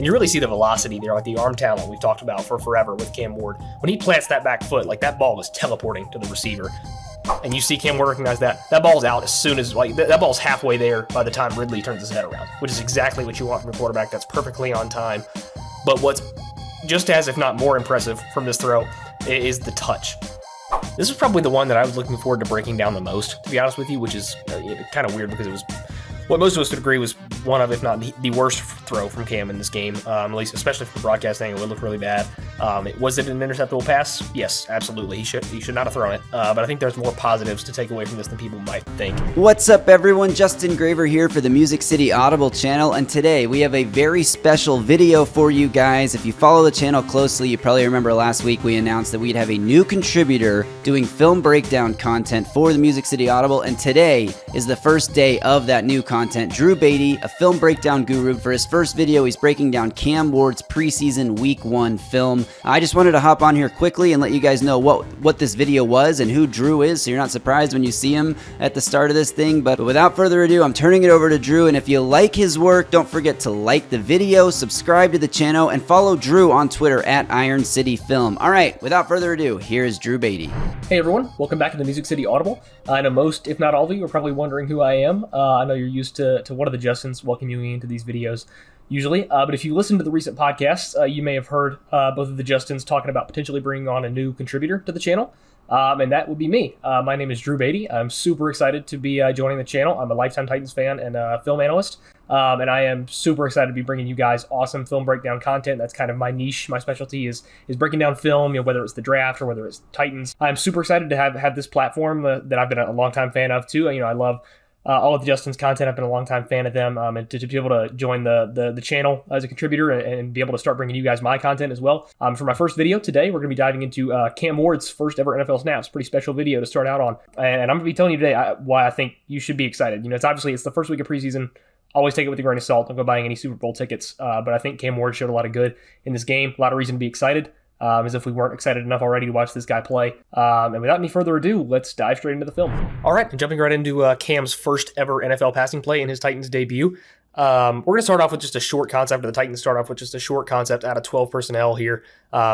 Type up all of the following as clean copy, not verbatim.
And you really see the velocity there, like the arm talent we've talked about for forever with Cam Ward. When he plants that back foot, like that ball is teleporting to the receiver. And you see Cam Ward recognize that. That ball's out as soon as, like, that ball's halfway there by the time Ridley turns his head around, which is exactly what you want from a quarterback. That's perfectly on time. But what's just as, if not more impressive from this throw is the touch. This is probably the one that I was looking forward to breaking down the most, to be honest with you, which is kind of weird because it was what most of us would agree was one of, if not the worst throw from Cam in this game, at least especially from the broadcast angle. It looked really bad. Was it an interceptable pass? Yes, absolutely. He should not have thrown it. But I think there's more positives to take away from this than people might think. What's up, everyone? Justin Graver here for the Music City Audible channel, and today we have a very special video for you guys. If you follow the channel closely, you probably remember last week we announced that we'd have a new contributor doing film breakdown content for the Music City Audible, and today is the first day of that new content. Drew Batty, a film breakdown guru. For his first video, he's breaking down Cam Ward's preseason Week 1 film. I just wanted to hop on here quickly and let you guys know what this video was and who Drew is, so you're not surprised when you see him at the start of this thing. But without further ado, I'm turning it over to Drew, and if you like his work, don't forget to like the video, subscribe to the channel, and follow Drew on Twitter at Iron City Film. All right, without further ado, here's Drew Batty. Hey everyone, welcome back to the Music City Audible. I know most, if not all of you, are probably wondering who I am. I know you're used to one of the Justins welcoming you into these videos usually, but if you listen to the recent podcasts, you may have heard both of the Justins talking about potentially bringing on a new contributor to the channel, and that would be me. My name is Drew Batty. I'm super excited to be joining the channel. I'm a lifetime Titans fan and a film analyst, and I am super excited to be bringing you guys awesome film breakdown content. That's kind of my niche. My specialty is breaking down film, whether it's the draft or whether it's Titans. I'm super excited to have this platform that I've been a longtime fan of too. I love all of the Justin's content. I've been a longtime fan of them, and to be able to join the channel as a contributor and be able to start bringing you guys my content as well. For my first video today, we're going to be diving into Cam Ward's first ever NFL snaps. Pretty special video to start out on, and I'm going to be telling you today why I think you should be excited. It's the first week of preseason. Always take it with a grain of salt. Don't go buying any Super Bowl tickets, but I think Cam Ward showed a lot of good in this game. A lot of reason to be excited. As if we weren't excited enough already to watch this guy play. And without any further ado, let's dive straight into the film. All right, jumping right into Cam's first ever NFL passing play in his Titans debut. We're going to start off with just a short concept, or the Titans start off with just a short concept out of 12 personnel here,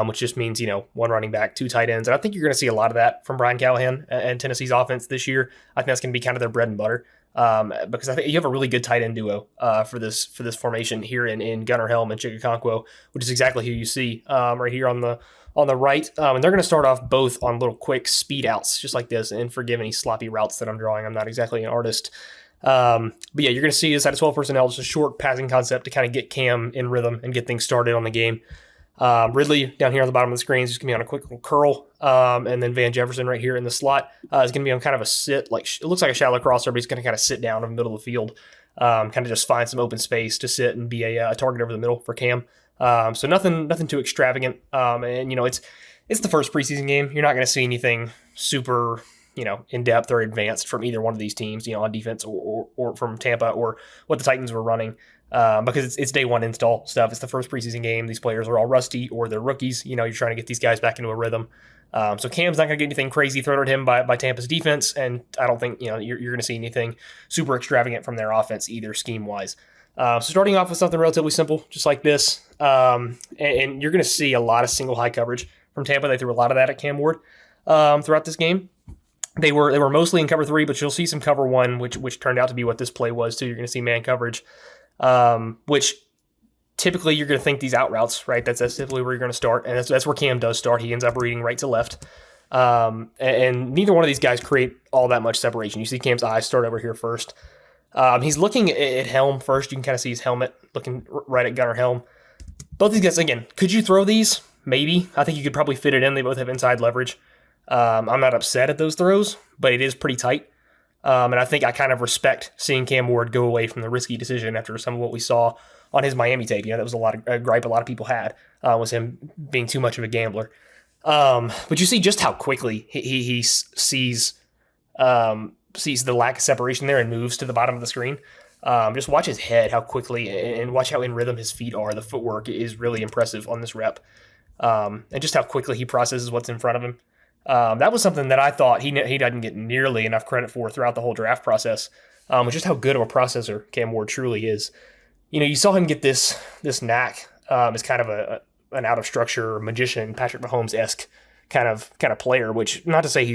which just means, one running back, 2 tight ends. And I think you're going to see a lot of that from Brian Callahan and Tennessee's offense this year. I think that's going to be kind of their bread and butter. Because I think you have a really good tight end duo for this formation here in Gunnar Helm and Chikakonkwo, which is exactly who you see right here on the right. And they're going to start off both on little quick speed outs just like this. And forgive any sloppy routes that I'm drawing. I'm not exactly an artist. But yeah, you're going to see this out of 12 personnel, just a short passing concept to kind of get Cam in rhythm and get things started on the game. Ridley down here on the bottom of the screen is just going to be on a quick little curl. And then Van Jefferson right here in the slot is going to be on kind of a sit, like it looks like a shallow crosser, but he's going to kind of sit down in the middle of the field, kind of just find some open space to sit and be a target over the middle for Cam. So nothing too extravagant. And it's the first preseason game. You're not going to see anything super, in depth or advanced from either one of these teams, on defense or from Tampa or what the Titans were running. Because it's day one install stuff. It's the first preseason game. These players are all rusty or they're rookies. You're trying to get these guys back into a rhythm. So Cam's not going to get anything crazy thrown at him by Tampa's defense, and I don't think you're going to see anything super extravagant from their offense either scheme-wise. So starting off with something relatively simple, just like this, and you're going to see a lot of single high coverage from Tampa. They threw a lot of that at Cam Ward throughout this game. They were mostly in cover 3, but you'll see some cover 1, which turned out to be what this play was too. You're going to see man coverage. Which typically you're going to think these out routes, right? That's typically where you're going to start, and that's where Cam does start. He ends up reading right to left, and neither one of these guys create all that much separation. You see Cam's eyes start over here first. He's looking at Helm first. You can kind of see his helmet looking right at Gunnar Helm. Both these guys, again, could you throw these? Maybe. I think you could probably fit it in. They both have inside leverage. I'm not upset at those throws, but it is pretty tight. And I think I kind of respect seeing Cam Ward go away from the risky decision after some of what we saw on his Miami tape. That was a gripe a lot of people had, was him being too much of a gambler. But you see just how quickly he sees the lack of separation there and moves to the bottom of the screen. Just watch his head, how quickly, and watch how in rhythm his feet are. The footwork is really impressive on this rep. And just how quickly he processes what's in front of him. That was something that I thought he doesn't get nearly enough credit for throughout the whole draft process, which is how good of a processor Cam Ward truly is. You saw him get this knack is kind of an out of structure magician, Patrick Mahomes-esque kind of player. Which, not to say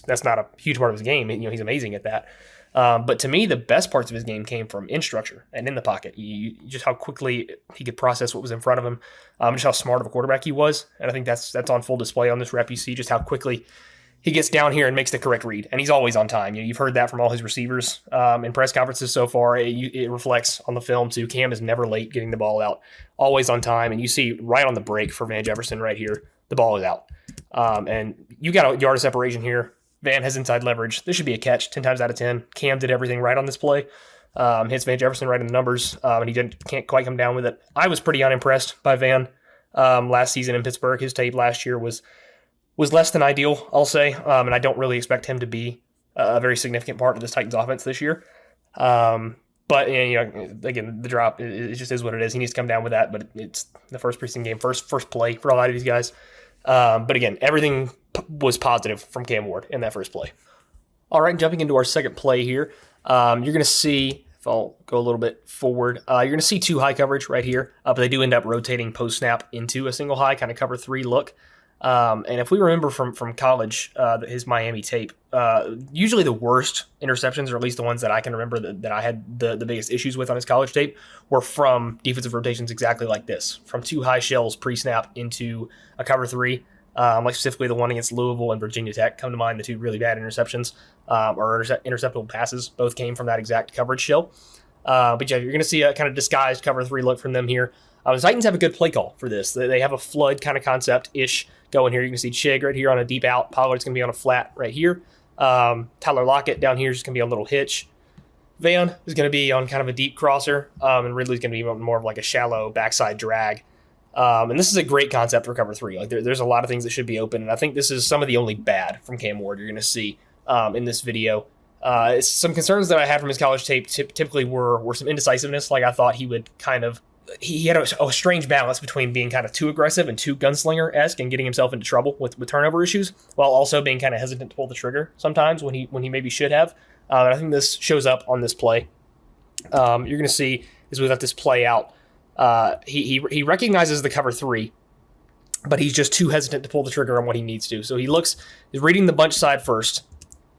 that's not a huge part of his game. He's amazing at that. But to me, the best parts of his game came from in structure and in the pocket. Just how quickly he could process what was in front of him, just how smart of a quarterback he was. And I think that's on full display on this rep. You see just how quickly he gets down here and makes the correct read. And he's always on time. You've heard that from all his receivers in press conferences so far. It reflects on the film too. Cam is never late getting the ball out, always on time. And you see right on the break for Van Jefferson right here, the ball is out. And you got a yard of separation here. Van has inside leverage. This should be a catch 10 times out of 10. Cam did everything right on this play. Hits Van Jefferson right in the numbers, and he can't quite come down with it. I was pretty unimpressed by Van last season in Pittsburgh. His tape last year was less than ideal, I'll say, and I don't really expect him to be a very significant part of this Titans offense this year. But again, the drop it just is what it is. He needs to come down with that, but it's the first preseason game, first play for a lot of these guys. But again, everything was positive from Cam Ward in that first play. All right, jumping into our second play here, you're going to see, if I'll go a little bit forward, you're going to see two high coverage right here, but they do end up rotating post-snap into a single high, kind of cover three look. And if we remember from college, his Miami tape, usually the worst interceptions, or at least the ones that I can remember that I had the biggest issues with on his college tape, were from defensive rotations exactly like this, from two high shells pre-snap into a cover three, like specifically the one against Louisville and Virginia Tech come to mind, the two really bad interceptions, or interceptable passes, both came from that exact coverage shell. But yeah, you're going to see a kind of disguised cover three look from them here. The Titans have a good play call for this. They have a flood kind of concept-ish going here. You can see Chig right here on a deep out. Pollard's going to be on a flat right here. Tyler Lockett down here is just going to be on a little hitch. Van is going to be on kind of a deep crosser, and Ridley's going to be more of like a shallow backside drag. And this is a great concept for cover three. Like there's a lot of things that should be open, and I think this is some of the only bad from Cam Ward you're going to see in this video. Some concerns that I had from his college tape typically were some indecisiveness. Like I thought he would he had a strange balance between being kind of too aggressive and too gunslinger-esque and getting himself into trouble with turnover issues, while also being kind of hesitant to pull the trigger sometimes when he maybe should have. And I think this shows up on this play. You're going to see as we let this play out, he recognizes the cover three, but he's just too hesitant to pull the trigger on what he needs to. So he's reading the bunch side first,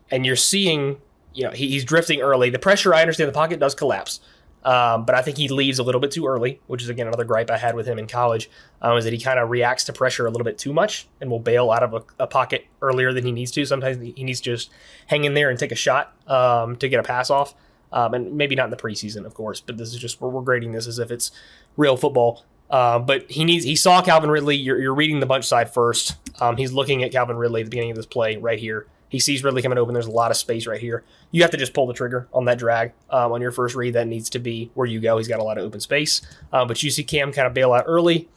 and you're seeing, he's drifting early. The pressure, I understand, the pocket does collapse. But I think he leaves a little bit too early, which is, again, another gripe I had with him in college, is that he kind of reacts to pressure a little bit too much and will bail out of a pocket earlier than he needs to. Sometimes he needs to just hang in there and take a shot to get a pass off, and maybe not in the preseason, of course, but this is just we're grading this as if it's real football. But he saw Calvin Ridley. You're reading the bunch side first. He's looking at Calvin Ridley at the beginning of this play right here. He sees Ridley coming open. There's a lot of space right here. You have to just pull the trigger on that drag on your first read. That needs to be where you go. He's got a lot of open space. But you see Cam kind of bail out early.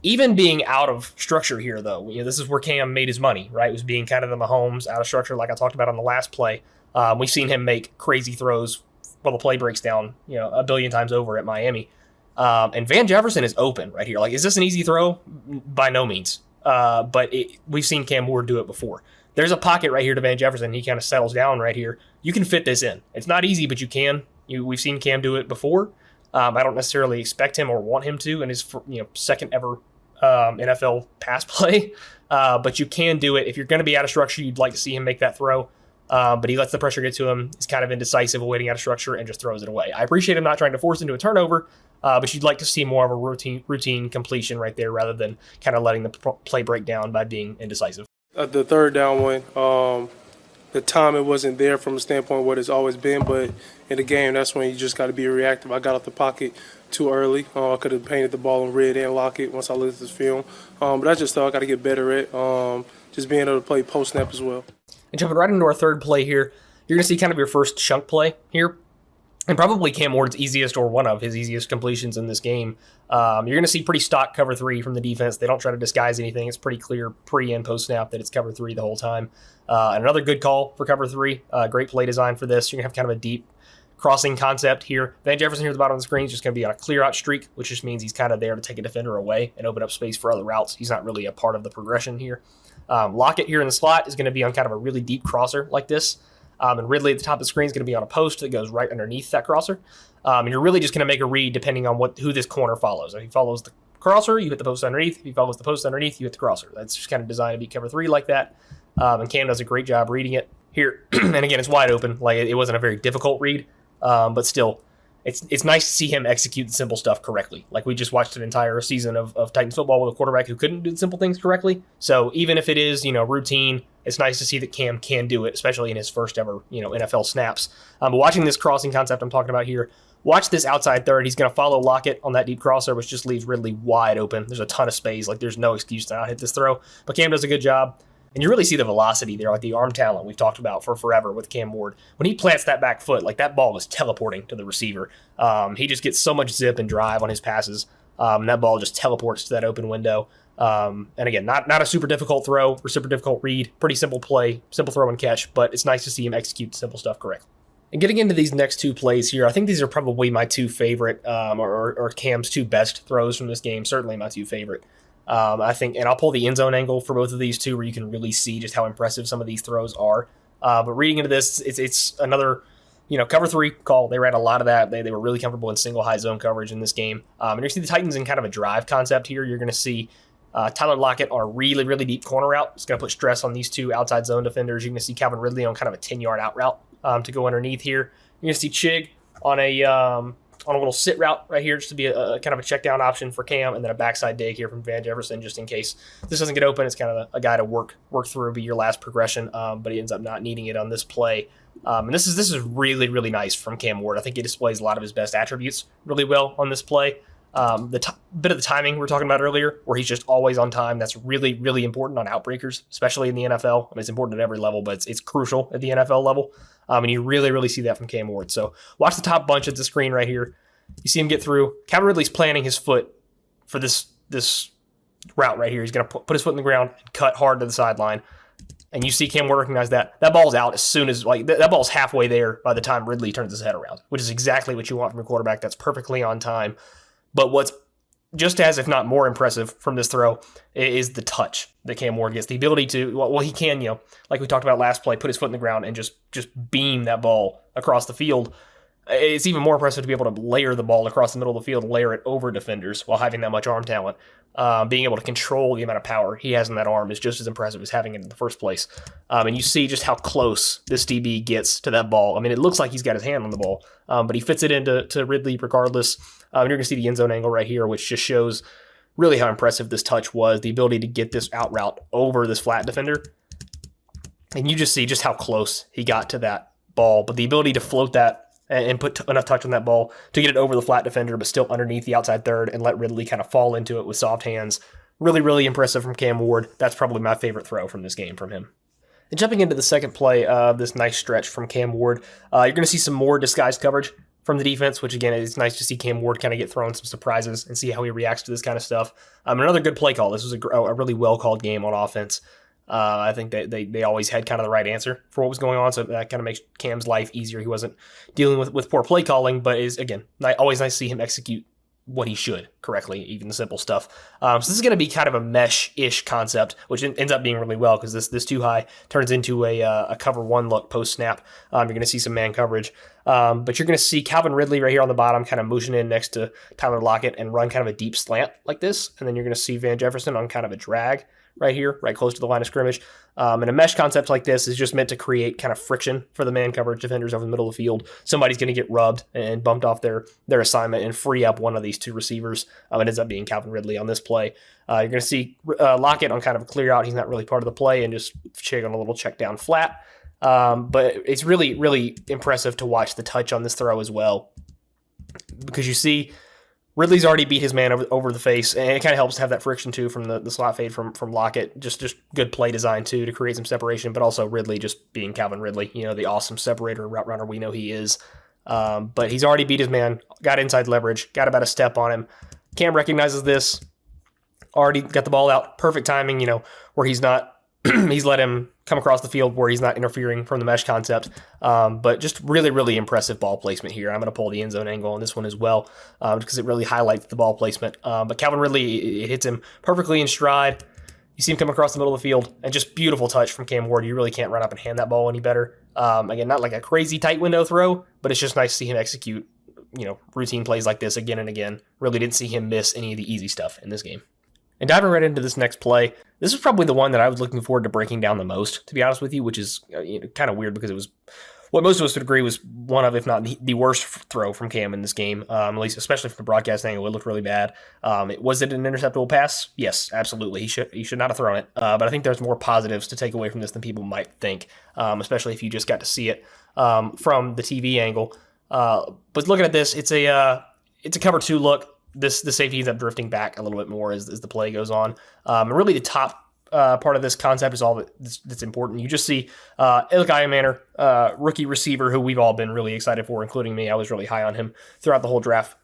Even being out of structure here, though, this is where Cam made his money, right? It was being kind of the Mahomes out of structure, like I talked about on the last play. We've seen him make crazy throws while the play breaks down, a billion times over at Miami. And Van Jefferson is open right here. Like, is this an easy throw? By no means. But we've seen Cam Ward do it before. There's a pocket right here to Van Jefferson. He kind of settles down right here. You can fit this in. It's not easy, but you can. We've seen Cam do it before. I don't necessarily expect him or want him to in his second ever NFL pass play. But you can do it. If you're going to be out of structure, you'd like to see him make that throw. But he lets the pressure get to him. He's kind of indecisive, waiting out of structure, and just throws it away. I appreciate him not trying to force into a turnover, but you'd like to see more of a routine completion right there rather than kind of letting the play break down by being indecisive. The third down one, the timing wasn't there from a standpoint of what it's always been, but in the game, that's when you just got to be reactive. I got off the pocket too early. I could have painted the ball in red and lock it once I looked at this film. But I just thought I got to get better at just being able to play post-snap as well. And jumping right into our third play here, you're going to see kind of your first chunk play here. And probably Cam Ward's easiest or one of his easiest completions in this game. You're going to see pretty stock cover three from the defense. They don't try to disguise anything. It's pretty clear pre and post snap that it's cover three the whole time. And another good call for cover three. Great play design for this. You're going to have kind of a deep crossing concept here. Van Jefferson here at the bottom of the screen is just going to be on a clear out streak, which just means he's kind of there to take a defender away and open up space for other routes. He's not really a part of the progression here. Lockett here in the slot is going to be on kind of a really deep crosser like this. And Ridley at the top of the screen is going to be on a post that goes right underneath that crosser. And you're really just going to make a read depending on who this corner follows. If he follows the crosser, you hit the post underneath. If he follows the post underneath, you hit the crosser. That's just kind of designed to beat cover 3 like that. And Cam does a great job reading it here. And again, it's wide open. Like, it wasn't a very difficult read, but still, it's nice to see him execute the simple stuff correctly. Like, we just watched an entire season of Titans football with a quarterback who couldn't do the simple things correctly. So even if it is, routine, it's nice to see that Cam can do it, especially in his first ever, NFL snaps. But watching this crossing concept I'm talking about here, watch this outside third. He's going to follow Lockett on that deep crosser, which just leaves Ridley wide open. There's a ton of space. Like, there's no excuse to not hit this throw. But Cam does a good job. And you really see the velocity there, like the arm talent we've talked about for forever with Cam Ward. When he plants that back foot, like, that ball is teleporting to the receiver. He just gets so much zip and drive on his passes. And that ball just teleports to that open window. And again, not a super difficult throw or super difficult read. Pretty simple play, simple throw and catch. But it's nice to see him execute simple stuff correctly. And getting into these next two plays here, I think these are probably my two favorite, or Cam's two best throws from this game. Certainly my two favorite. I think, and I'll pull the end zone angle for both of these two, where you can really see just how impressive some of these throws are. But reading into this, it's another, cover 3 call. They ran a lot of that. They were really comfortable in single high zone coverage in this game. And you see the Titans in kind of a drive concept here. You're going to see Tyler Lockett on a really, really deep corner route. It's going to put stress on these two outside zone defenders. You're going to see Calvin Ridley on kind of a 10-yard out route to go underneath here. You're going to see Chig on a little sit route right here, just to be a kind of a check down option for Cam, and then a backside dig here from Van Jefferson, just in case this doesn't get open. It's kind of a guy to work through, be your last progression, but he ends up not needing it on this play. And this is really, really nice from Cam Ward. I think he displays a lot of his best attributes really well on this play. Bit of the timing we were talking about earlier, where he's just always on time. That's really, really important on outbreakers, especially in the NFL. I mean, it's important at every level, but it's crucial at the NFL level. And you really, really see that from Cam Ward. So watch the top bunch of the screen right here. You see him get through. Calvin Ridley's planting his foot for this route right here. He's going to put his foot in the ground and cut hard to the sideline. And you see Cam Ward recognize that. That ball's out as soon as, that ball's halfway there by the time Ridley turns his head around, which is exactly what you want from your quarterback. That's perfectly on time. But what's just as, if not more impressive from this throw is the touch that Cam Ward gets. The ability to, he can, like we talked about last play, put his foot in the ground and just beam that ball across the field. It's even more impressive to be able to layer the ball across the middle of the field, layer it over defenders while having that much arm talent. Being able to control the amount of power he has in that arm is just as impressive as having it in the first place. And you see just how close this DB gets to that ball. I mean, it looks like he's got his hand on the ball, but he fits it into Ridley regardless. You're going to see the end zone angle right here, which just shows really how impressive this touch was, the ability to get this out route over this flat defender. And you just see just how close he got to that ball, but the ability to float that and put enough touch on that ball to get it over the flat defender, but still underneath the outside third and let Ridley kind of fall into it with soft hands. Really, really impressive from Cam Ward. That's probably my favorite throw from this game from him. And jumping into the second play of this nice stretch from Cam Ward, you're going to see some more disguised coverage from the defense, which again, it's nice to see Cam Ward kind of get thrown some surprises and see how he reacts to this kind of stuff. Another good play call. This was a really well-called game on offense. I think that they always had kind of the right answer for what was going on, so that kind of makes Cam's life easier. He wasn't dealing with poor play calling, but is, again, always nice to see him execute what he should correctly, even the simple stuff. So this is going to be kind of a mesh-ish concept, which ends up being really well because this too high turns into a cover one look post-snap. You're going to see some man coverage. But you're going to see Calvin Ridley right here on the bottom kind of motion in next to Tyler Lockett and run kind of a deep slant like this. And then you're going to see Van Jefferson on kind of a drag right here, right close to the line of scrimmage. And a mesh concept like this is just meant to create kind of friction for the man coverage defenders over the middle of the field. Somebody's going to get rubbed and bumped off their assignment and free up one of these two receivers. It ends up being Calvin Ridley on this play. You're going to see Lockett on kind of a clear out. He's not really part of the play and just Chig on a little check down flat. But it's really, really impressive to watch the touch on this throw as well, because you see Ridley's already beat his man over the face, and it kind of helps to have that friction too from the slot fade from Lockett. Just good play design too to create some separation, but also Ridley just being Calvin Ridley, the awesome separator route runner we know he is. But he's already beat his man, got inside leverage, got about a step on him. Cam recognizes this, already got the ball out, perfect timing, where he's not. He's let him come across the field where he's not interfering from the mesh concept. But just really, really impressive ball placement here. I'm going to pull the end zone angle on this one as well because it really highlights the ball placement. But Calvin Ridley, it hits him perfectly in stride. You see him come across the middle of the field, and just beautiful touch from Cam Ward. You really can't run up and hand that ball any better. Again, not like a crazy tight window throw, but it's just nice to see him execute routine plays like this again and again. Really didn't see him miss any of the easy stuff in this game. And diving right into this next play, this is probably the one that I was looking forward to breaking down the most, to be honest with you, which is kind of weird because it was what most of us would agree was one of, if not the worst throw from Cam in this game, at least especially from the broadcast angle. It looked really bad. Was it an interceptable pass? Yes, absolutely. He should not have thrown it. But I think there's more positives to take away from this than people might think, especially if you just got to see it from the TV angle. But looking at this, it's a cover 2 look. The safety ends up drifting back a little bit more as the play goes on. And really the top part of this concept is all that's important. You just see Ilk Ayamaner, rookie receiver, who we've all been really excited for, including me. I was really high on him throughout the whole draft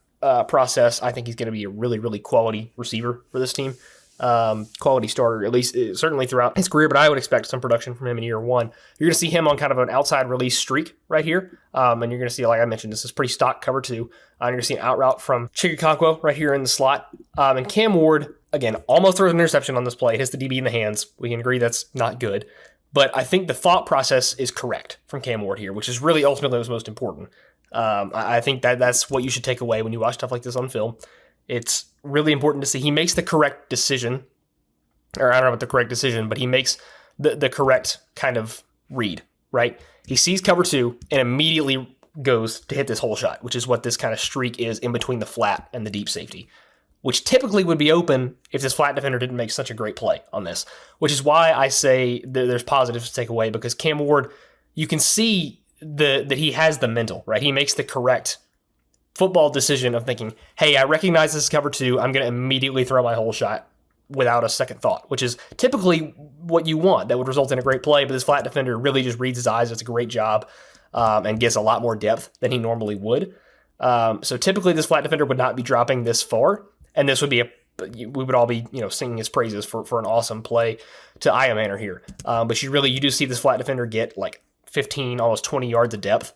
process. I think he's going to be a really, really quality receiver for this team. Quality starter, at least certainly throughout his career, but I would expect some production from him in year 1. You're going to see him on kind of an outside release streak right here. And you're going to see, like I mentioned, this is pretty stock cover 2. You're going to see an out route from Chigakonkwo right here in the slot. And Cam Ward, again, almost throws an interception on this play, hits the DB in the hands. We can agree that's not good. But I think the thought process is correct from Cam Ward here, which is really ultimately what's most important. I think that's what you should take away when you watch stuff like this on film. It's really important to see he makes the correct decision, or I don't know about the correct decision, but he makes the correct kind of read, right? He sees cover 2 and immediately goes to hit this hole shot, which is what this kind of streak is in between the flat and the deep safety, which typically would be open if this flat defender didn't make such a great play on this, which is why I say there's positives to take away, because Cam Ward, you can see that he has the mental, right? He makes the correct football decision of thinking, hey, I recognize this is cover 2. I'm going to immediately throw my hole shot without a second thought, which is typically what you want. That would result in a great play, but this flat defender really just reads his eyes. It's a great job and gets a lot more depth than he normally would. So typically this flat defender would not be dropping this far, and this would be we would all be singing his praises for an awesome play to Ayamaner here. But you do see this flat defender get like 15, almost 20 yards of depth,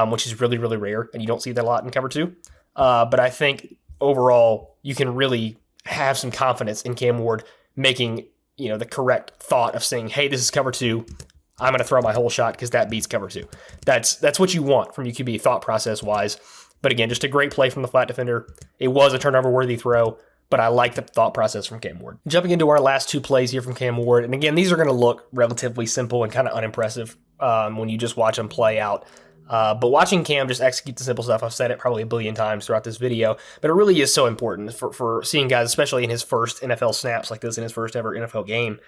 which is really, really rare, and you don't see that a lot in cover 2. But I think overall, you can really have some confidence in Cam Ward making the correct thought of saying, hey, this is cover 2. I'm going to throw my whole shot because that beats cover 2. That's what you want from UQB thought process wise. But again, just a great play from the flat defender. It was a turnover worthy throw, but I like the thought process from Cam Ward. Jumping into our last 2 plays here from Cam Ward, and again, these are going to look relatively simple and kind of unimpressive when you just watch them play out. But watching Cam just execute the simple stuff, I've said it probably a billion times throughout this video, but it really is so important for seeing guys, especially in his first NFL snaps like this, in his first ever NFL game.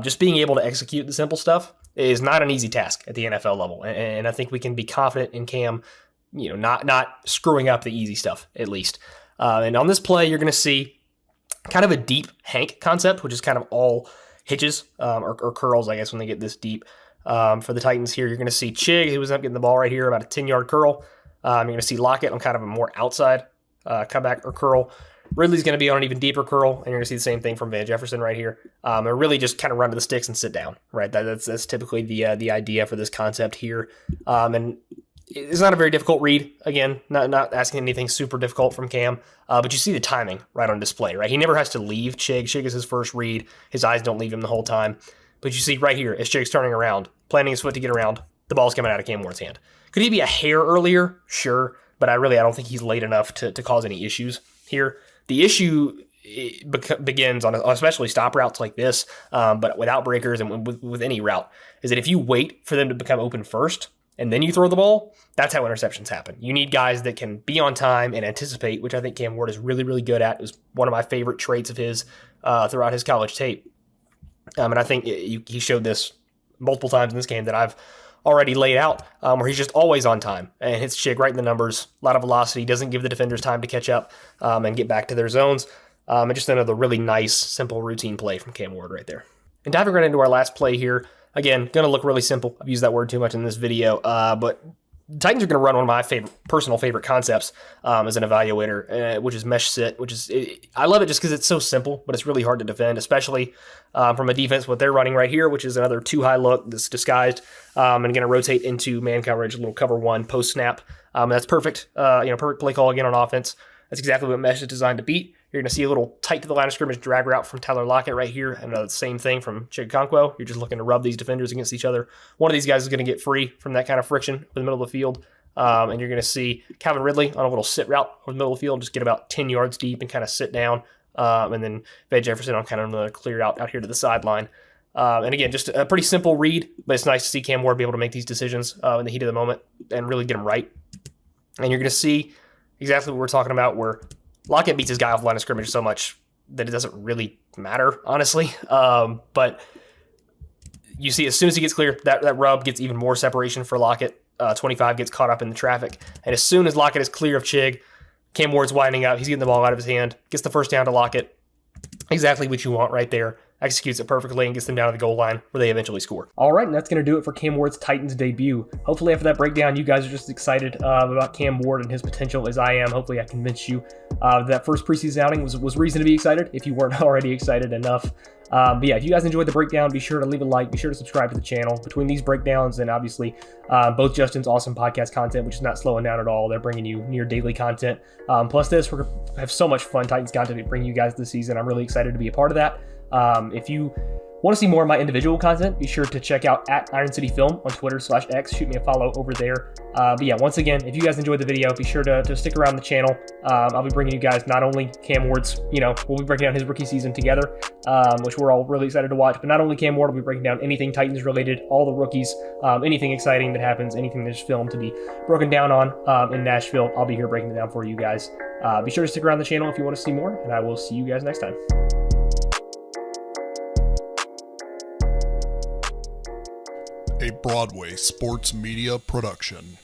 Just being able to execute the simple stuff is not an easy task at the NFL level. And I think we can be confident in Cam, not screwing up the easy stuff, at least. And on this play, you're going to see kind of a deep hank concept, which is kind of all hitches or curls, I guess, when they get this deep. For the Titans here, you're going to see Chig, who was up getting the ball right here, about a 10-yard curl. You're going to see Lockett on kind of a more outside comeback or curl. Ridley's going to be on an even deeper curl, and you're going to see the same thing from Van Jefferson right here. And really just kind of run to the sticks and sit down, right? That's typically the idea for this concept here. And it's not a very difficult read. Again, not asking anything super difficult from Cam, but you see the timing right on display, right? He never has to leave Chig. Chig is his first read. His eyes don't leave him the whole time. But you see right here, as Chig's turning around, planting his foot to get around, the ball's coming out of Cam Ward's hand. Could he be a hair earlier? Sure. But I don't think he's late enough to cause any issues here. The issue begins on especially stop routes like this, but without breakers and with any route, is that if you wait for them to become open first and then you throw the ball, that's how interceptions happen. You need guys that can be on time and anticipate, which I think Cam Ward is really, really good at. It was one of my favorite traits of his throughout his college tape. And I think he showed this multiple times in this game that I've already laid out, where he's just always on time and hits Chig right in the numbers, a lot of velocity, doesn't give the defenders time to catch up and get back to their zones. And just another really nice, simple routine play from Cam Ward right there. And diving right into our last play here, again, going to look really simple. I've used that word too much in this video, but Titans are going to run one of my personal favorite concepts as an evaluator, which is mesh sit, I love it just because it's so simple, but it's really hard to defend, especially from a defense, what they're running right here, which is another 2-high look that's disguised and going to rotate into man coverage, a little cover 1 post snap. That's perfect. Perfect play call again on offense. That's exactly what mesh is designed to beat. You're going to see a little tight to the line of scrimmage drag route from Tyler Lockett right here. And the same thing from Chigakonkwo. You're just looking to rub these defenders against each other. One of these guys is going to get free from that kind of friction in the middle of the field. And you're going to see Calvin Ridley on a little sit route over the middle of the field, just get about 10 yards deep and kind of sit down. And then Van Jefferson on kind of another clear out here to the sideline. And again, just a pretty simple read, but it's nice to see Cam Ward be able to make these decisions in the heat of the moment and really get them right. And you're going to see exactly what we're talking about, where Lockett beats his guy off the line of scrimmage so much that it doesn't really matter, honestly. But you see, as soon as he gets clear, that rub gets even more separation for Lockett. 25 gets caught up in the traffic. And as soon as Lockett is clear of Chig, Cam Ward's winding up. He's getting the ball out of his hand, gets the first down to Lockett. Exactly what you want right there. Executes it perfectly and gets them down to the goal line where they eventually score. All right, and that's going to do it for Cam Ward's Titans debut. Hopefully after that breakdown, you guys are just excited about Cam Ward and his potential as I am. Hopefully I convinced you that first preseason outing was reason to be excited if you weren't already excited enough. But yeah, if you guys enjoyed the breakdown, be sure to leave a like, be sure to subscribe to the channel. Between these breakdowns and obviously both Justin's awesome podcast content, which is not slowing down at all. They're bringing you near daily content. Plus this, we're going to have so much fun Titans content to bring you guys this season. I'm really excited to be a part of that. If you want to see more of my individual content, be sure to check out @IronCityFilm on Twitter/X. Shoot me a follow over there. But yeah, once again, if you guys enjoyed the video, be sure to stick around the channel. I'll be bringing you guys not only Cam Ward's, we'll be breaking down his rookie season together, which we're all really excited to watch. But not only Cam Ward, we'll be breaking down anything Titans related, all the rookies, anything exciting that happens, anything that's filmed to be broken down on in Nashville. I'll be here breaking it down for you guys. Be sure to stick around the channel if you want to see more, and I will see you guys next time. A Broadway sports media production.